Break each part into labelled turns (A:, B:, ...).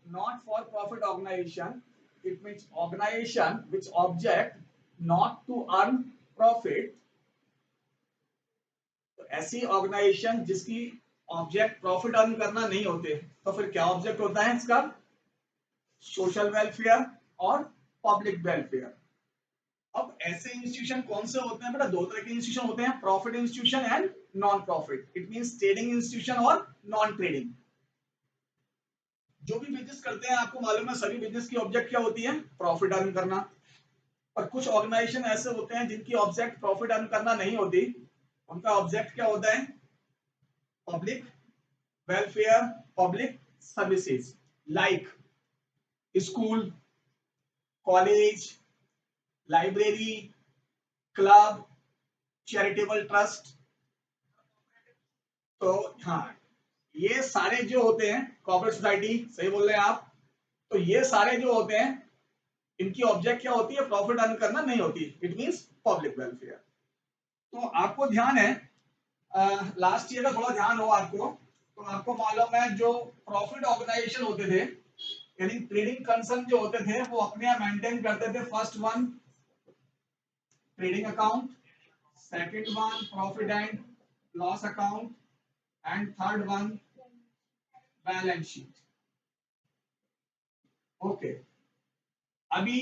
A: not for profit organization, it means organization which object not to earn profit. तो ऐसी organisation जिसकी object profit earn करना नहीं होते, तो फिर क्या ऑब्जेक्ट होता है इसका? सोशल वेलफेयर और पब्लिक वेलफेयर। अब ऐसे इंस्टीट्यूशन कौन से होते हैं बेटा? दो तरह के इंस्टीट्यूशन होते हैं, profit institution and non profit. It means trading institution और नॉन ट्रेडिंग। जो भी बिजनेस करते हैं आपको मालूम है सभी बिजनेस की ऑब्जेक्ट क्या होती है? प्रॉफिट अर्न करना। और कुछ ऑर्गेनाइजेशन ऐसे होते हैं जिनकी ऑब्जेक्ट प्रॉफिट अर्न करना नहीं होती, उनका ऑब्जेक्ट क्या होता है? Public welfare, public services, like school, college, library, club, charitable trust. तो हाँ, ये सारे जो होते हैं, कॉर्पोरेट सोसाइटी, सही बोल रहे हैं आप। तो ये सारे जो होते हैं इनकी ऑब्जेक्ट क्या होती है? प्रॉफिट अर्न करना नहीं होती। It means public welfare. तो आपको ध्यान है, लास्ट ईयर का थोड़ा ध्यान हो आपको, तो आपको मालूम है जो प्रॉफिट ऑर्गेनाइजेशन होते थे यानी ट्रेडिंग कंसर्न जो होते थे वो अपने यहाँ मेंटेन करते थे। First one trading account, second one profit and loss account and third one balance sheet. Okay, अभी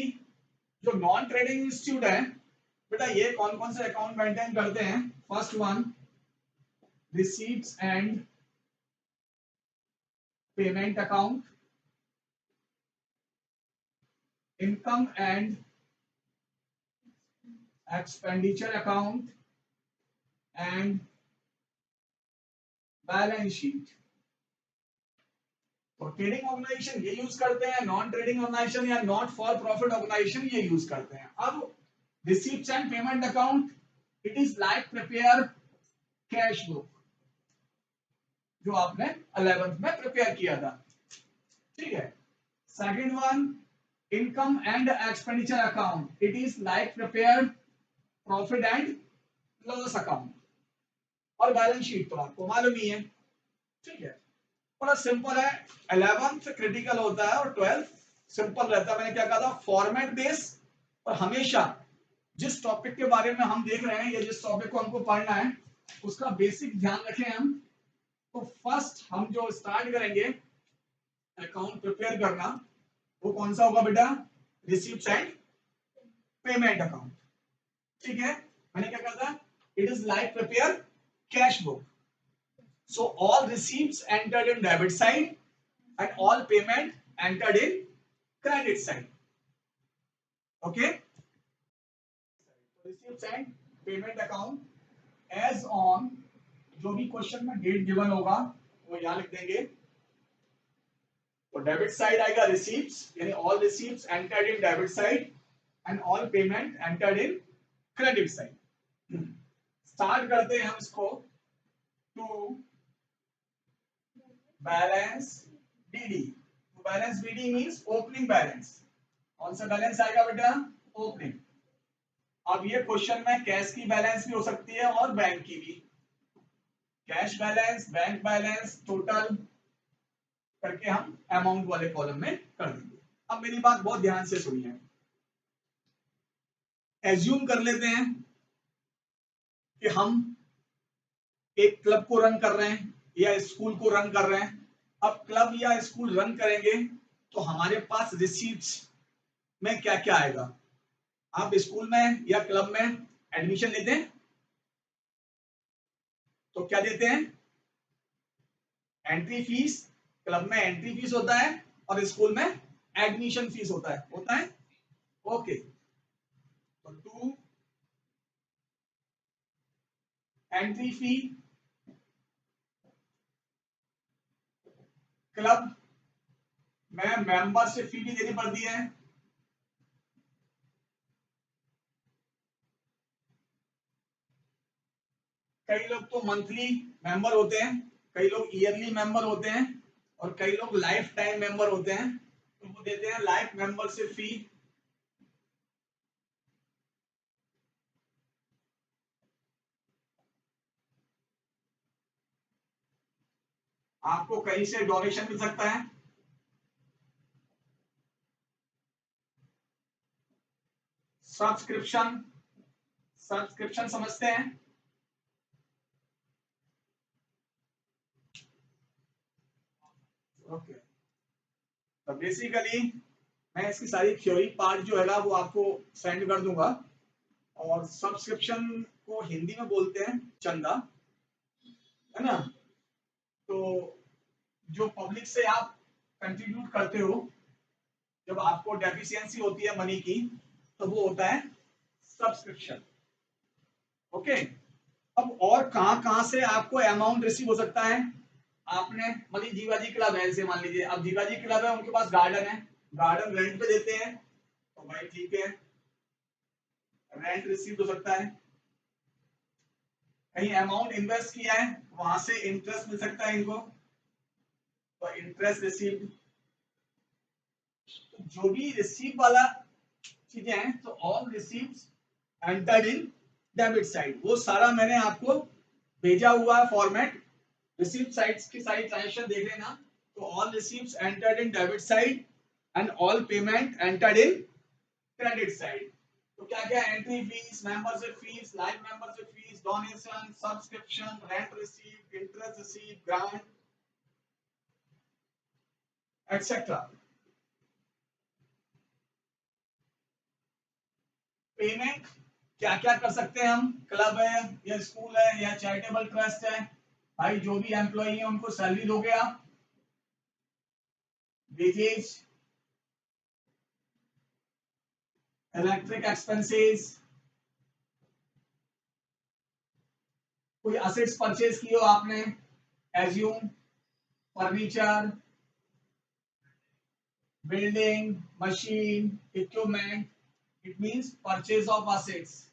A: जो नॉन ट्रेडिंग इंस्टीट्यूट है बेटा, ये कौन कौन से अकाउंट मेंटेन करते हैं? First one receipts and payment account, income and expenditure account and balance sheet. तो ट्रेडिंग ऑर्गेनाइजेशन ये यूज करते हैं, नॉन ट्रेडिंग ऑर्गेनाइजेशन या नॉट फॉर प्रॉफिट ऑर्गेनाइजेशन ये यूज करते हैं। अब receipts and payment account, it is like prepare cash book, जो आपने 11th में प्रिपेयर किया था, ठीक है। Second one income and expenditure account, it is like prepare profit and loss account. और बैलेंस शीट तो आपको मालूम ही है, ठीक है। बड़ा सिंपल है, 11th क्रिटिकल होता है और 12th सिंपल रहता है। मैंने क्या कहा था? Format base. और हमेशा जिस टॉपिक के बारे में हम देख रहे हैं या जिस टॉपिक को हमको पढ़ना है उसका बेसिक ध्यान रखें हम। तो फर्स्ट हम जो स्टार्ट करेंगे अकाउंट प्रिपेयर करना, वो कौन सा होगा बेटा? रिसीप्ट्स एंड पेमेंट अकाउंट, ठीक है। मैंने क्या कहा था? It is like prepare cash book. So all receipts entered in debit side and all payment entered in credit side. Okay? Receipts and payment account as on, जो भी question में date given होगा वो यहाँ लिख देंगे। तो डेबिट साइड आएगा रिसीप्ट्स, यानी all receipts entered in debit side and all payment entered in credit side। Start करते हैं हम इसको। To balance BD. Balance BD means opening balance. कौन सा बैलेंस आएगा बेटा? ओपनिंग। अब ये क्वेश्चन में कैश की बैलेंस भी हो सकती है और बैंक की भी। Cash balance, bank balance, total करके हम अमाउंट वाले कॉलम में कर देंगे। अब मेरी बात बहुत ध्यान से सुनिए। एज्यूम कर लेते हैं कि हम एक क्लब को रन कर रहे हैं या स्कूल को रन कर रहे हैं। अब क्लब या स्कूल रन करेंगे तो हमारे पास रिसीट्स में क्या क्या आएगा? आप स्कूल में या क्लब में एडमिशन लेते हैं तो क्या देते हैं? Entry fees. क्लब में एंट्री फीस होता है और स्कूल में एडमिशन फीस होता है। ओके, तो टू एंट्री फी, क्लब में मेंबरशिप फी भी देनी पड़ती है। कई लोग तो मंथली मेंबर होते हैं, कई लोग ईयरली मेंबर होते हैं और कई लोग लाइफ टाइम मेंबर होते हैं, तो वो देते हैं लाइफ मेंबरशिप फी। आपको कहीं से डोनेशन मिल सकता है, सब्सक्रिप्शन, सब्सक्रिप्शन समझते हैं? ओके, तो बेसिकली मैं इसकी सारी थ्योरी पार्ट जो है ना वो आपको सेंड कर दूंगा। और सब्सक्रिप्शन को हिंदी में बोलते हैं चंदा, है ना? तो जो पब्लिक से आप कंट्रीब्यूट करते हो, जब आपको डेफिशिएंसी होती है मनी की, तो वो होता है सब्सक्रिप्शन। ओके, अब और कहां कहां से आपको अमाउंट रिसीव हो सकता है? आपने मतलब जीवाजी क्लब है, ऐसे मान लीजिए अब जीवाजी क्लब है, उनके पास गार्डन है, गार्डन रेंट पे देते हैं, तो भाई ठीक है, रेंट रिसीव हो सकता है। कहीं अमाउंट इन्वेस्ट किया है, वहां से इंटरेस्ट मिल सकता है इनको, तो इंटरेस्ट रिसीव। जो भी रिसीव वाला चीजें हैं, तो all receives entered in debit side, वो सारा मैंने आपको भेजा हुआ है फॉर्मेट। रिसीव साइड्स की सारी ट्रांजैक्शन देख लेना। तो all receives entered in debit side and all payment entered in credit side. तो क्या क्या entry fees, membership fees, life membership fees, donation, subscription, rent receive, interest receive, grant etcetera. Payment क्या क्या कर सकते हैं हम? क्लब है या स्कूल है या चैरिटेबल ट्रस्ट है, भाई जो भी एम्प्लॉई है उनको सैलरी दोगे आप, वेजेज, इलेक्ट्रिक एक्सपेंसेस, कोई असेट्स परचेज किए हो आपने, assume furniture, building, machine, equipment, it means purchase of assets.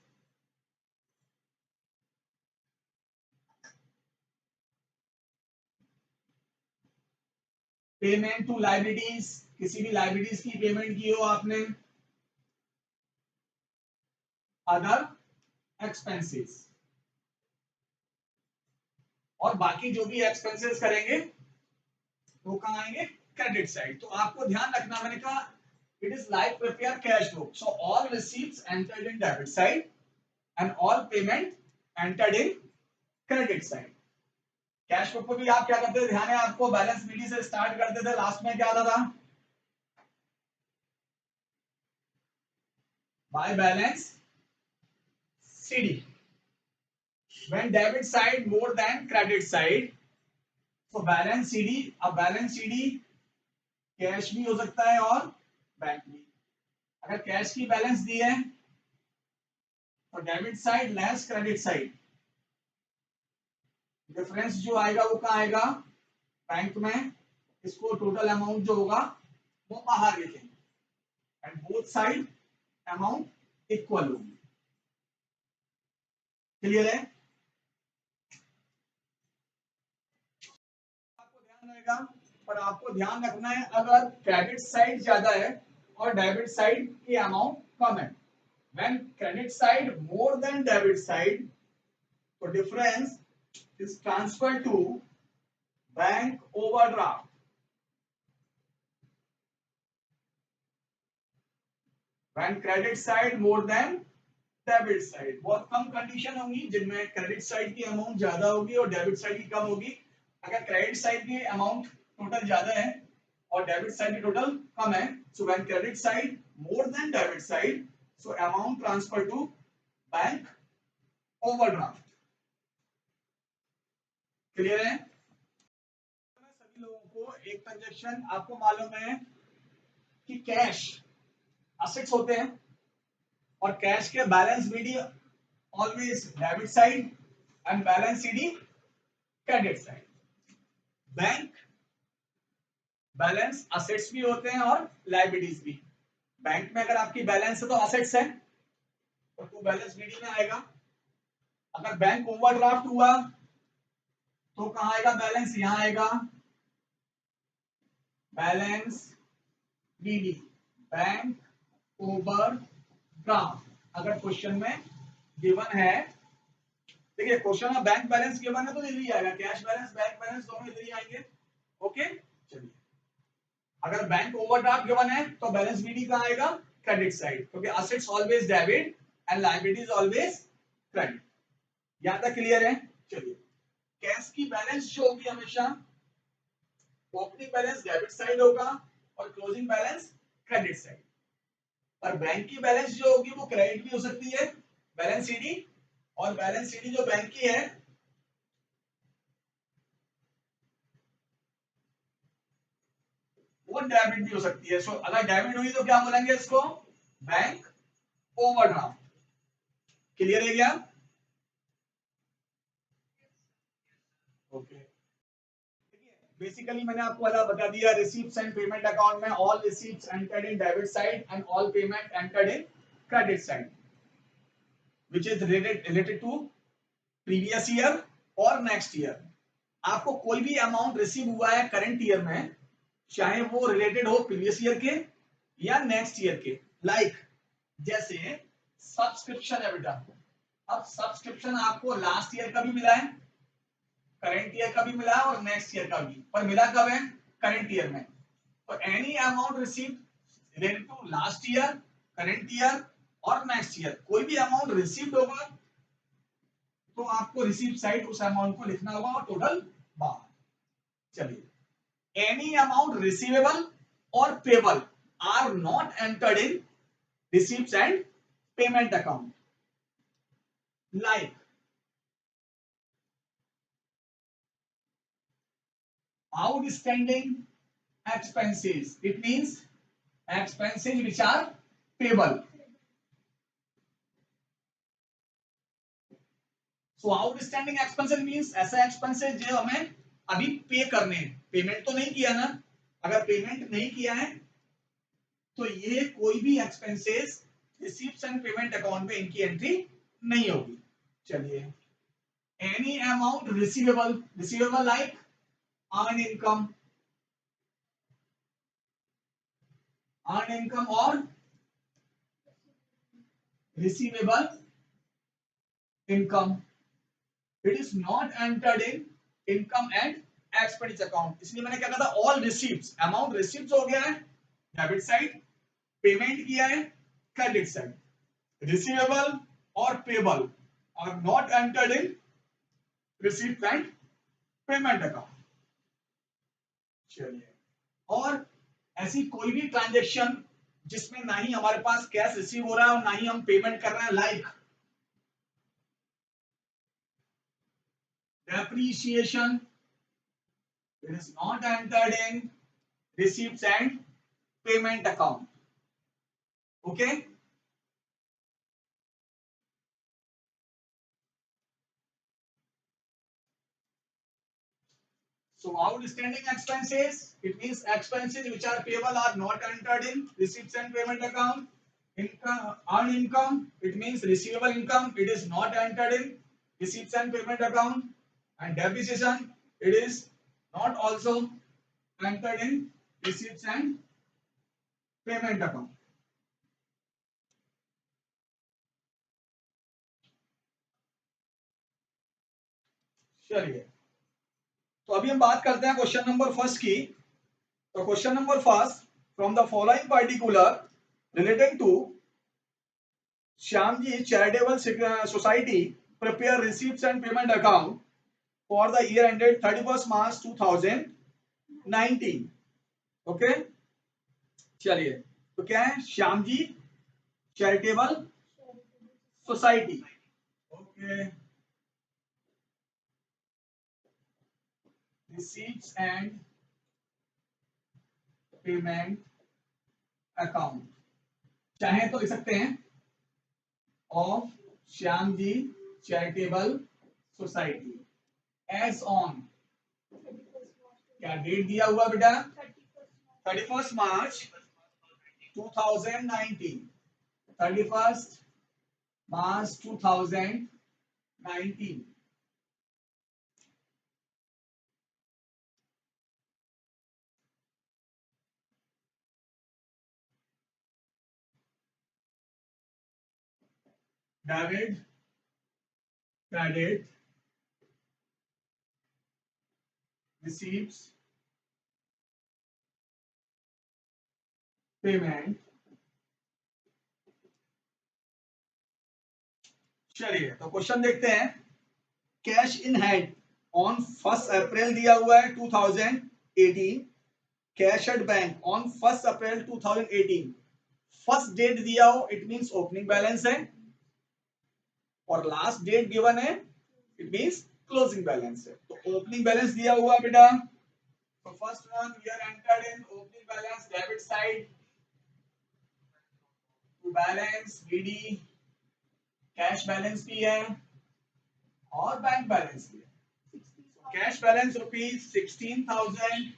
A: Payment to liabilities, किसी भी लाइबिलिटीज की पेमेंट की हो आपने, अदर एक्सपेंसेस, और बाकी जो भी एक्सपेंसेस करेंगे वो कहाँ आएंगे? Credit side. तो आपको ध्यान रखना, मैंने कहा it is like prepare cash book, so all receipts entered in debit side and all payment entered in credit side. Cash book पे भी आप क्या करते थे, ध्यान है आपको, बैलेंस बीडी से स्टार्ट करते थे, लास्ट में क्या आता था? Bye balance CD. when debit side more than credit side, so balance CD. अब बैलेंस सीडी कैश भी हो सकता है और बैंक भी। अगर कैश की बैलेंस दी है तो debit side lace credit side, difference जो आएगा वो कहाँ आएगा? बैंक में। इसको टोटल अमाउंट जो होगा वो बाहर लिखेंगे and both side amount equal होगी। क्लियर है? आपको ध्यान रहेगा, पर आपको ध्यान रखना है अगर क्रेडिट साइड ज्यादा है और डेबिट साइड की अमाउंट कम है, when credit side more than debit side, so difference is transferred to bank overdraft. When credit side more than debit side, बहुत कम कंडीशन होंगी जिनमें क्रेडिट साइड की अमाउंट ज्यादा होगी और डेबिट साइड की कम होगी। अगर क्रेडिट साइड की अमाउंट टोटल ज्यादा है और डेबिट साइड की टोटल कम है, so when credit side more than debit side, so amount transfer to bank overdraft. Clear है? सभी लोगों को एक ट्रांजैक्शन आपको मालूम है कि कैश असेट्स होते हैं और कैश के balance BD always debit side and balance CD credit side. Bank balance assets भी होते हैं और लायबिलिटीज भी। बैंक में अगर आपकी बैलेंस है तो असेट्स है, तो वो बैलेंस बीडी में आएगा। अगर बैंक ओवरड्राफ्ट हुआ तो कहां आएगा बैलेंस? यहां आएगा बैलेंस बीडी, बैंक ओवरड्राफ्ट। अगर क्वेश्चन में गिवन है, देखिए क्वेश्चन में बैंक बैलेंस गिवन है तो इधर ही आएगा, कैश बैलेंस बैंक बैलेंस दोनों इधर ही आएंगे। ओके, चलिए अगर बैंक ओवरड्राफ्ट गिवन है तो बैलेंस बीडी कहां आएगा? क्रेडिट साइड, क्योंकि assets always debit and liabilities always credit. यहां तक क्लियर है? चलिए, कैश की बैलेंस जो होगी हमेशा ओपनिंग बैलेंस डेबिट साइड होगा और क्लोजिंग बैलेंस क्रेडिट साइड। और बैंक की बैलेंस जो होगी वो क्रेडिट भी हो सकती है, बैलेंस सीडी, और बैलेंस सीडी जो बैंक की है वो डेबिट भी हो सकती है। सो अगर डेबिट हुई तो क्या बोलेंगे इसको? Bank overdraft. क्लियर है क्या? ओके, बेसिकली मैंने आपको वाला बता दिया, रिसीप्ट्स एंड पेमेंट अकाउंट में all receipts entered in debit side and all payment entered in credit side which is related to previous year और नेक्स्ट ईयर। आपको कोई भी अमाउंट रिसीव हुआ है करंट ईयर में, चाहे वो रिलेटेड हो प्रीवियस ईयर के या नेक्स्ट ईयर के, लाइक जैसे सब्सक्रिप्शन है बेटा। अब सब्सक्रिप्शन आपको लास्ट ईयर का भी मिला है, करंट ईयर का भी मिला है और नेक्स्ट ईयर का भी, पर मिला कब है? करंट ईयर में। तो any amount receive related to last year, current year और नेक्स्ट ईयर, कोई भी अमाउंट रिसीव्ड होगा तो आपको रिसीव साइड उस अमाउंट को लिखना होगा और टोटल बाहर। चलिए, एनी अमाउंट रिसीवेबल और payable are not entered in receipts and payment account, like outstanding expenses. It means expenses which are payable. So outstanding expenses means ऐसा expenses जो हमें अभी पे करने हैं, पेमेंट तो नहीं किया ना। अगर पेमेंट नहीं किया है तो ये कोई भी expenses receipts and payment account में इनकी एंट्री नहीं होगी। चलिए, any amount receivable, receivable like earn income, earn income और receivable income, it is not entered in income and expenditure account। इसलिए मैंने क्या कहा था, all receipts, amount receipts हो गया है डेबिट साइड, पेमेंट किया है क्रेडिट साइड, receivable और payable are not entered in receipts and payment account। चलिए, और ऐसी कोई भी ट्रांजेक्शन जिसमें ना ही हमारे पास कैश रिसीव हो रहा है और ना ही हम पेमेंट कर रहे हैं, like depreciation, it is not entered in receipts and payment account। Okay, so outstanding expenses, it means expenses which are payable are not entered in receipts and payment account। Income, earned income, it means receivable income, it is not entered in receipts and payment account। And depreciation, it is not also entered in receipts and payment account। चलिए, तो अभी हम बात करते हैं question number first की। तो question number first, from the following particular relating to Shyamji charitable society prepare receipts and payment account for the year ended 31 March 2019। Okay, चलिए, तो क्या है? Shyamji charitable society. Okay, receipts and payment account, चाहे तो लिख सकते हैं of Shyamji charitable society as on, क्या डेट दिया हुआ बेटा? 31 March 2019, 31 March 2019। Debit, credit, receipts, payment चलिए तो क्वेश्चन देखते हैं। Cash in hand on 1 April दिया हुआ है 2018, cash at bank on 1 April 2018, first date दिया हो इट मींस ओपनिंग बैलेंस है, और लास्ट डेट गिवन है इट मींस क्लोजिंग बैलेंस है। तो ओपनिंग बैलेंस दिया हुआ बेटा, तो first one we are entered in opening balance debit side to balance BD, cash balance भी है और बैंक बैलेंस भी है। Cash balance rupees 16,000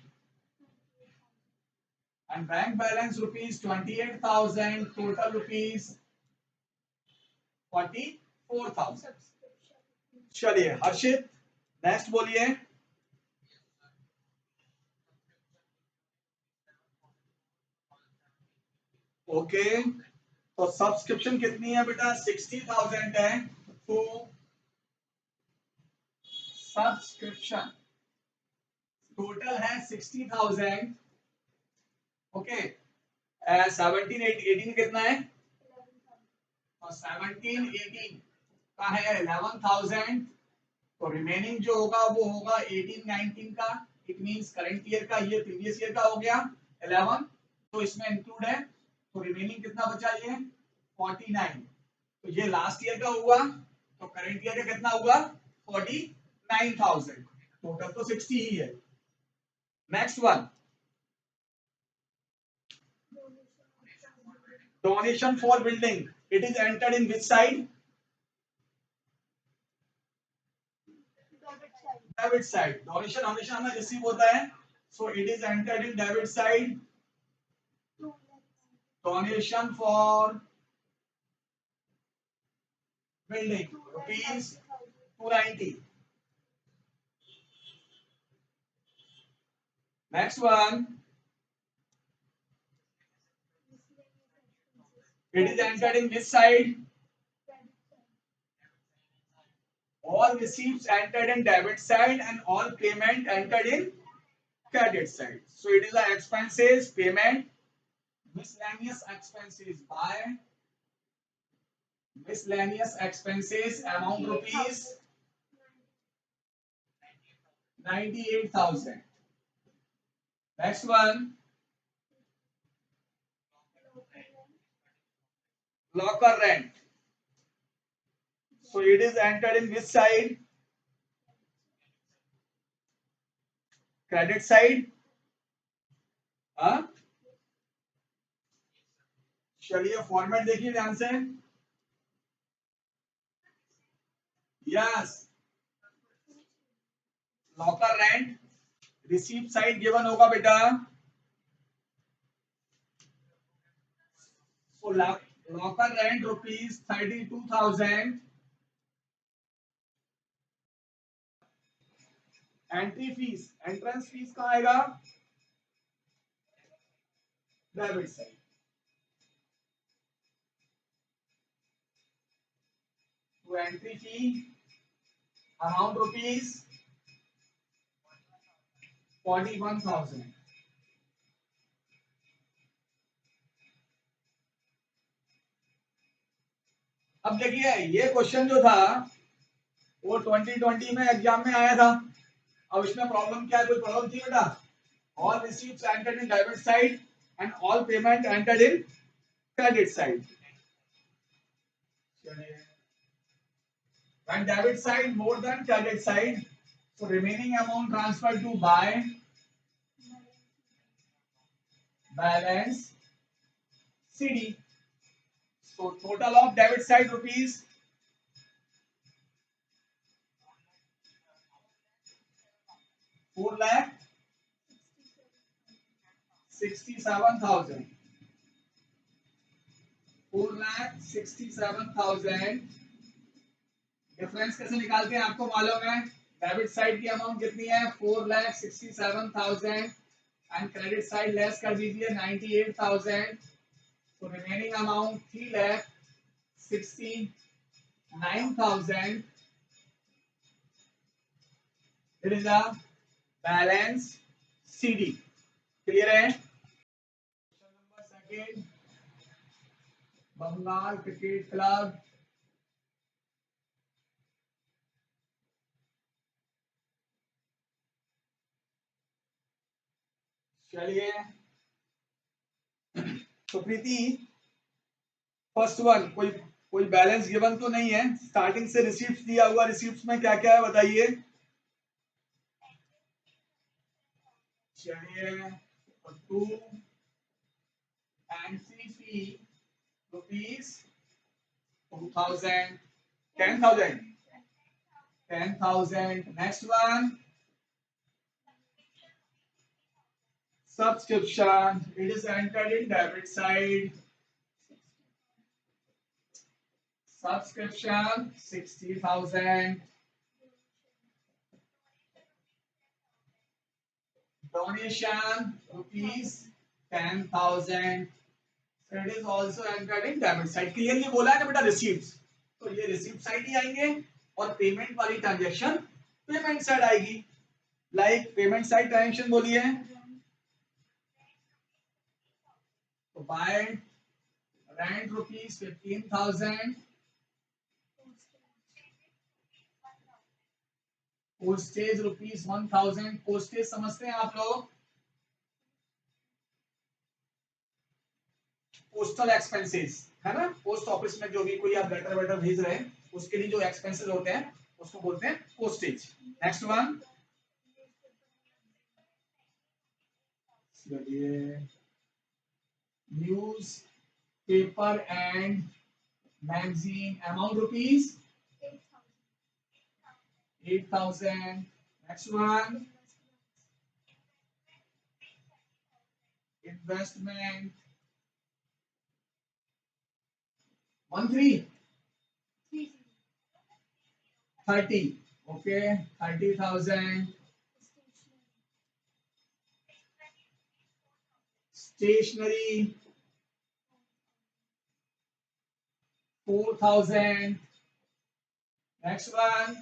A: and bank balance rupees 28,000, total rupees 44,000। चलिए हर्षित नेक्स्ट बोलिए। ओके तो सब्सक्रिप्शन कितनी है बेटा, 60,000 है। तो सब्सक्रिप्शन टोटल है 60,000। ओके 17 18 कितना है, और 17 18 का है 11,000। तो रिमेनिंग जो होगा वो होगा 18 19 का, इट मींस करंट ईयर का, ये प्रीवियस ईयर का हो गया 11, तो इसमें इंक्लूड है। तो रिमेनिंग कितना बचा, ये 49। तो ये लास्ट ईयर का हुआ, तो करंट ईयर का कितना हुआ 49,000। टोटल तो 60 ही है। Next one, donation for building, it is entered in which side, debit side. Donation हमेशा हमें रिसीव होता है, सो it is entered in debit side. Donation for building rupees 290। Next one, it is entered in which side, all receipts entered in debit side and all payment entered in credit side. So it is the expenses, payment, miscellaneous expenses by miscellaneous expenses amount rupees 98,000। Next one, locker rent. So it is entered in which side, credit side। हाँ चलिए format देखिए ध्यान से। Yes, locker rent receipt side given होगा बेटा। So locker rent rupees 32,000। Entry fees, entrance fees कहाँ आएगा, debit side. तो एंट्री फी अमाउंट रुपीज 41,000। अब देखिए ये क्वेश्चन जो था वो 2020 में एग्जाम में आया था। अब इसमें प्रॉब्लम क्या है, कोई प्रॉब्लम थी बेटा, all receives entered in debit side and all payment entered in credit side. When debit side more than credit side, so remaining amount transferred to by balance CD। So total of debit side rupees 4,67,000। 4,67,000। Difference कैसे निकालते हैं आपको मालूम है, debit side की amount कितनी है 4,67,000 and credit side lace कर दीजिए 98,000। तो remaining amount 3,69,000। It is a balance CD। Clear है। Question number second, Bengal cricket club चलिए, तो प्रीति फर्स्ट वन, कोई बैलेंस गिवन तो नहीं है, स्टार्टिंग से रिसीप्ट दिया हुआ, रिसीप्ट में क्या क्या है बताइए। चलिए, 2 entry fee rupees 2000, 10,000, 10,000। Next one, subscription, it is entered in debit side. Subscription 60,000. Donation rupees 10,000. It is also entered in debit side. Clearly बोला है ना बेटा receipts, तो ये receipt side ही आएंगे और पेमेंट वाली ट्रांजेक्शन पेमेंट साइड आएगी। लाइक पेमेंट साइड ट्रांजेक्शन बोलिए, तो bye rent rupees 15,000, postage rupees 1,000। Postage समझते हैं आप लोग, पोस्टल एक्सपेंसेस है ना, पोस्ट ऑफिस में जो भी कोई आप लेटर वेटर भेज रहे हैं उसके लिए जो एक्सपेंसेस होते हैं उसको बोलते हैं postage. Next one, newspaper and magazine, amount rupees 8,000। Next one, investment 30, okay 30,000। Stationery 4,000। Next one,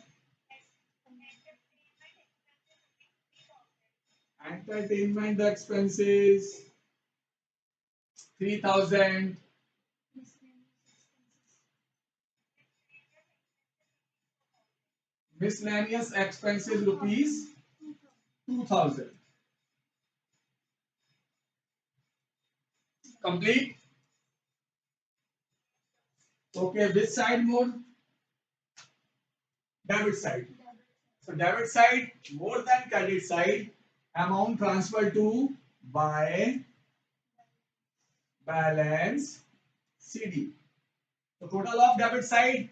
A: entertainment expenses 3,000। miscellaneous expenses rupees 2,000। complete, okay। which side more? Debit side. So debit side more than credit side, amount transferred to by balance CD. So total of debit side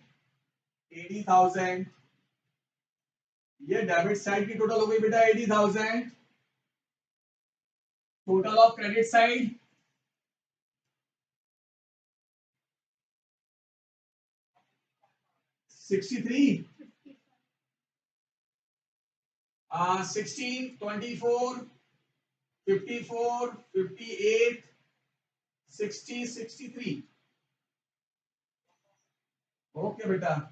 A: 80,000। ये debit side की total हो गई बेटा 80,000। Total of credit side 63, 16, 24, 54, 58, 60, 63। Okay बेटा,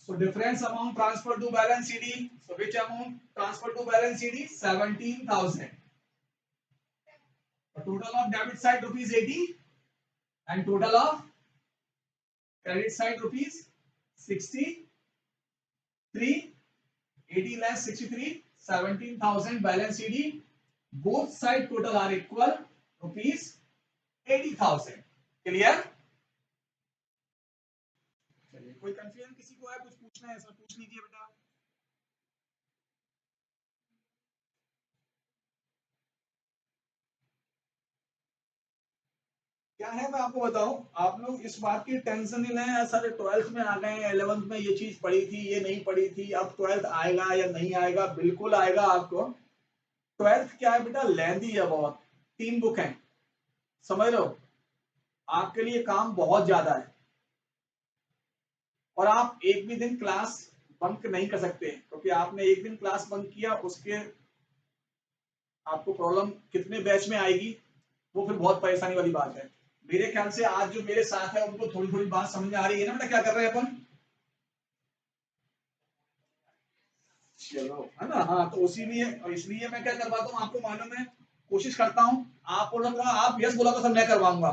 A: so difference amount transferred to balance CD, so which amount transferred to balance CD? 17,000। the total of debit side rupees 80 and total of credit side rupees 63, 80 less 63, 17,000 balance CD, both side total are equal rupees 80,000। clear? चलिए, कोई confusion किसी को है, कुछ पूछना है sir पूछ लीजिए बेटा। क्या है मैं आपको बताऊं, आप लोग इस बात की टेंशन नहीं लें सर 12th में आ गए, 11th में ये चीज पढ़ी थी ये नहीं पढ़ी थी, अब 12th आएगा या नहीं आएगा? बिल्कुल आएगा आपको। 12th क्या है बेटा, लेंदी है बहुत, 3 बुक हैं, समझ लो आपके लिए काम बहुत ज्यादा है, और आप एक भी दिन क्लास बंक नहीं कर सकते, क्योंकि आपने एक दिन क्लास बंक किया उसके आपको प्रॉब्लम कितने बैच में आएगी वो फिर बहुत परेशानी वाली बात है। मेरे ख्याल से आज जो मेरे साथ है उनको थोड़ी थोड़ी बात समझ में आ रही है ना बेटा, क्या कर रहे हैं अपन? चलो है ना, हाँ तो इसलिए मैं क्या करवाता हूँ आपको मालूम है, कोशिश करता हूँ। आप बोला तो आप यस बोला तो सर मैं करवाऊंगा,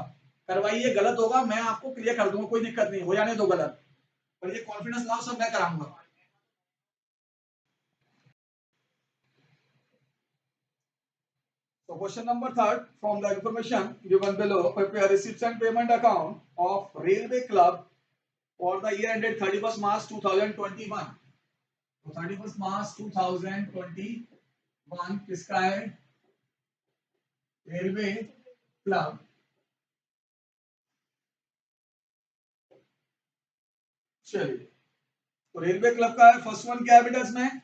A: करवाइए, गलत होगा मैं आपको क्लियर कर दूंगा, कोई दिक्कत नहीं, हो जाने दो गलत, पर ये कॉन्फिडेंस लाओ सब मैं कराऊंगा। So question number third, from the information given below, prepare receipts and payment account of Railway Club for the year ended 31st March 2021. तो 31st March 2021 किसका है? Railway club. चलिए, तो रेलवे क्लब का फर्स्ट वन क्या है बेटा इसमें?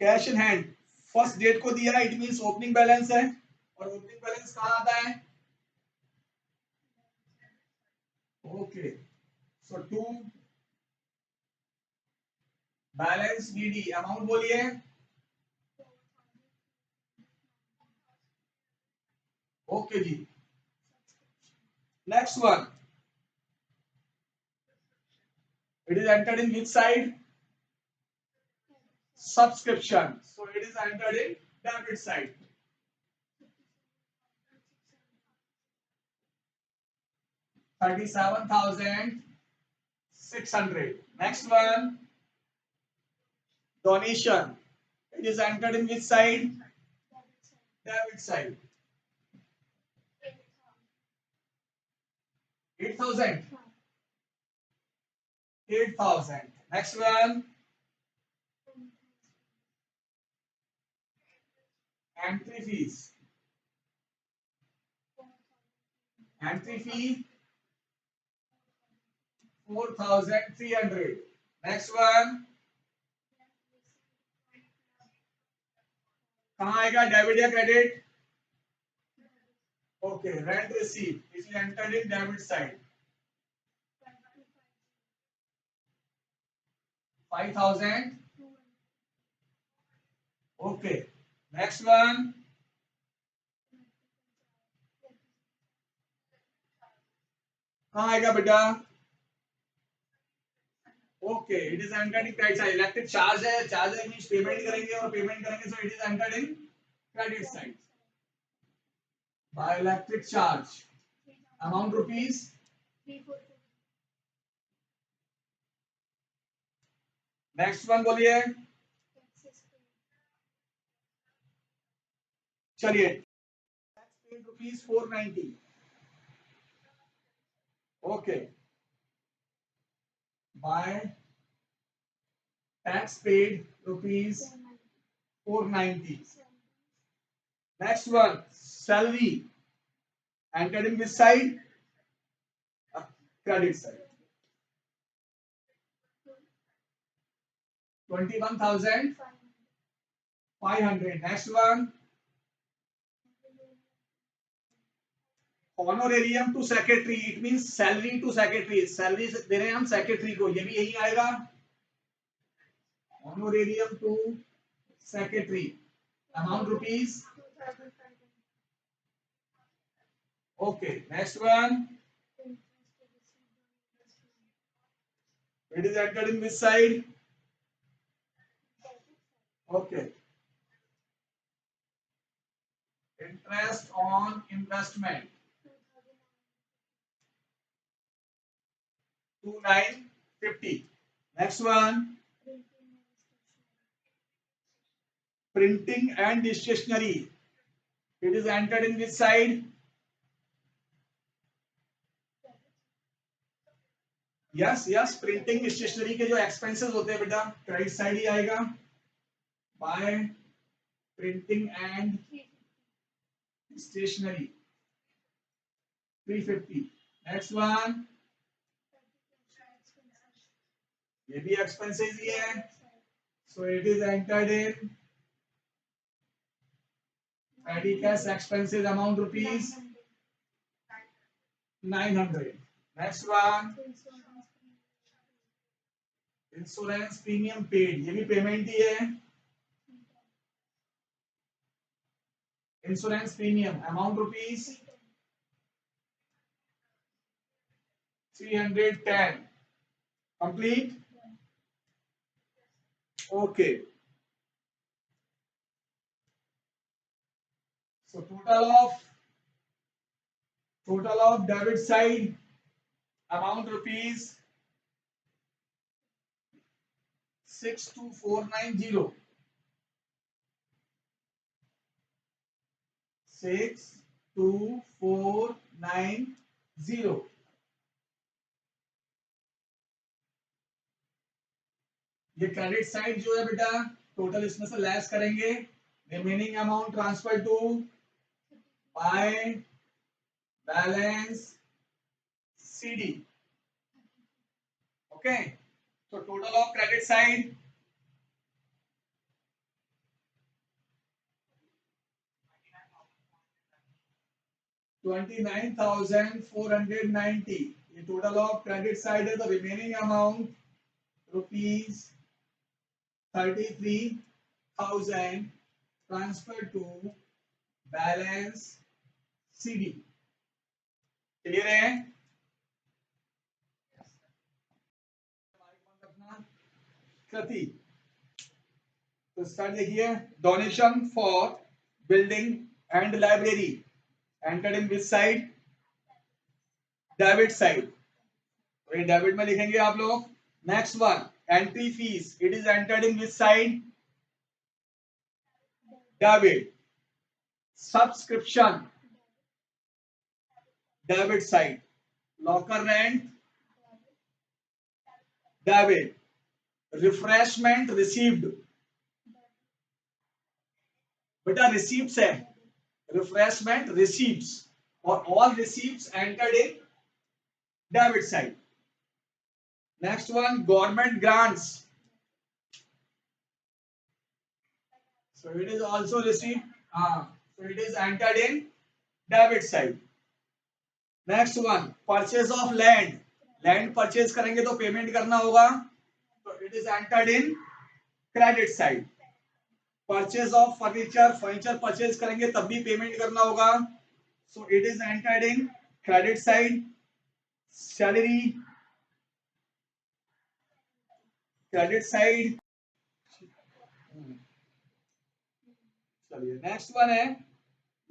A: Cash in hand. First date को दिया है, इट मींस ओपनिंग बैलेंस है. और ओपनिंग बैलेंस कहाँ आता है? Okay, so to balance BD. Amount बोलिए. ओके जी. Next one, it is entered in which side? Subscription. So it is entered in debit side. 37,600. Next one, donation. It is entered in which side? Debit side. 8,000. 8,000. Next one, entry fees. Entry fee 4,300. Next one, कहाँ आएगा? Debit या credit? Okay, rent receive. It is entered in debit side. 5,000. Okay, next one, कहाँ आएगा बेटा? Okay, it is entered in credit side. Electric charge है, charge means payment करेंगे और payment करेंगे, सो it is entered in credit side. By electric charge amount rupees. Next one बोलिए. चलिए, rupees 490. Okay, bye tax paid rupees 490. Next one, salary entered in this side, credit side. 21,500. Next one, honorarium to secretary. It means salary to secretary. Salary दे रहे हैं हम secretary को, ये भी यही आएगा. Honorarium to secretary amount rupees. Okay, next one, it is entered in this side. Okay, interest on investment 2,950. Next one, printing and stationery. It is entered in this side. Yes, yes, printing stationery के जो expenses होते हैं बेटा credit side ही आएगा. By printing and stationery 350. Next one, ये भी expenses ही है, so it is entered in petty cash expenses amount rupees 900. Next one, insurance premium paid. ये भी पेमेंट ही है. Insurance premium amount rupees 310. Complete. Okay, so total of debit side amount rupees 62490. 62,490। ये credit side जो है बेटा total इसमें से less करेंगे, remaining amount transfer to by balance CD. Okay, तो टोटल ऑफ क्रेडिट साइड 29,490। ये टोटल ऑफ क्रेडिट साइड है। The remaining amount rupees 33,000 transfer to balance CD. Clear है? कृति, तो स्टार्ट देखिए। Donation for building and library entered in which side? Debit side. तो ये debit में लिखेंगे आप लोग। Next one, entry fees, it is entered in which side? Debit. Subscription debit side. Locker rent debit. Refreshment received, बेटा receipts है, refreshment receipts, और all receipts entered in debit side. Next one, government grants, so it is also received, so it is entered in debit side. Next one, purchase of land, land purchase करेंगे तो payment करना होगा, तो it is entered in credit side. Purchase of furniture, furniture purchase करेंगे तब भी payment करना होगा, सो it is entered in credit side. Salary credit side. चलिए नेक्स्ट वन है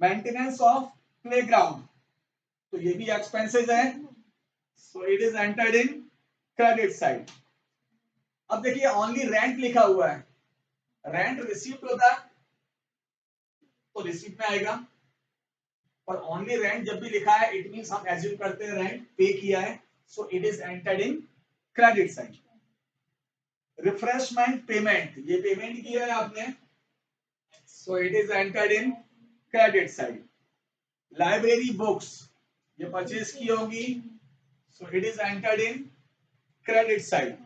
A: मेंटेनेंस ऑफ प्लेग्राउंड, तो ये भी एक्सपेंसेस है, सो it is entered in credit side. अब देखिए ओनली रेंट लिखा हुआ है, रेंट रिसीव्ड होता तो रिसीप्ट में आएगा, और ओनली रेंट जब भी लिखा है इट मींस हम एज्यूम करते हैं रेंट पे किया है, सो it is entered in credit side. Refreshment payment, ये पेमेंट किया है आपने, सो it is entered in credit side. Library books, ये परचेज की होगी, सो it is entered in credit side.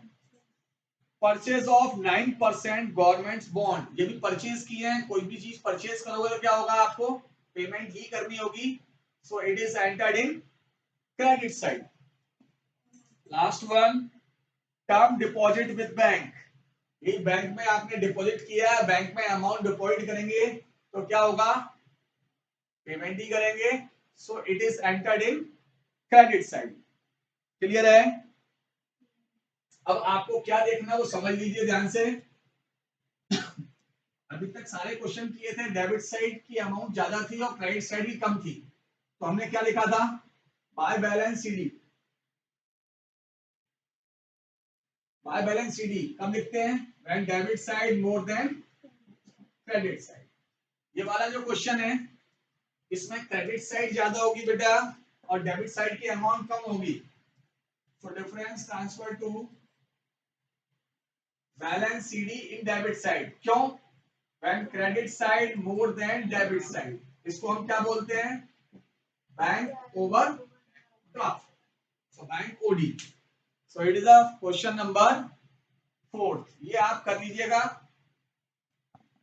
A: Purchase of 9% government bond, ये भी परचेज किए हैं, कोई भी चीज परचेज करोगे तो क्या होगा, आपको पेमेंट ही करनी होगी, सो it is entered in credit side. Last one, term deposit with bank, ये बैंक में आपने डिपॉजिट किया है, बैंक में अमाउंट डिपॉजिट करेंगे तो क्या होगा, पेमेंट ही करेंगे, सो it is entered in credit side. Clear है? अब आपको क्या देखना है वो समझ लीजिए ध्यान से। अभी तक सारे क्वेश्चन किए थे, डेबिट साइड की अमाउंट ज्यादा थी और क्रेडिट साइड की कम थी, तो हमने क्या लिखा था, bye balance CD. Bye balance CD कब लिखते हैं, when debit side more then credit side. ये वाला जो क्वेश्चन है इसमें क्रेडिट साइड ज्यादा होगी बेटा और डेबिट साइड की अमाउंट कम होगी, so difference transfer to balance CD in debit side. क्यों? When credit side more than debit side, इसको हम क्या बोलते हैं, bank overdraft, so bank OD. So it is a question number 4, ये आप कर लीजिएगा।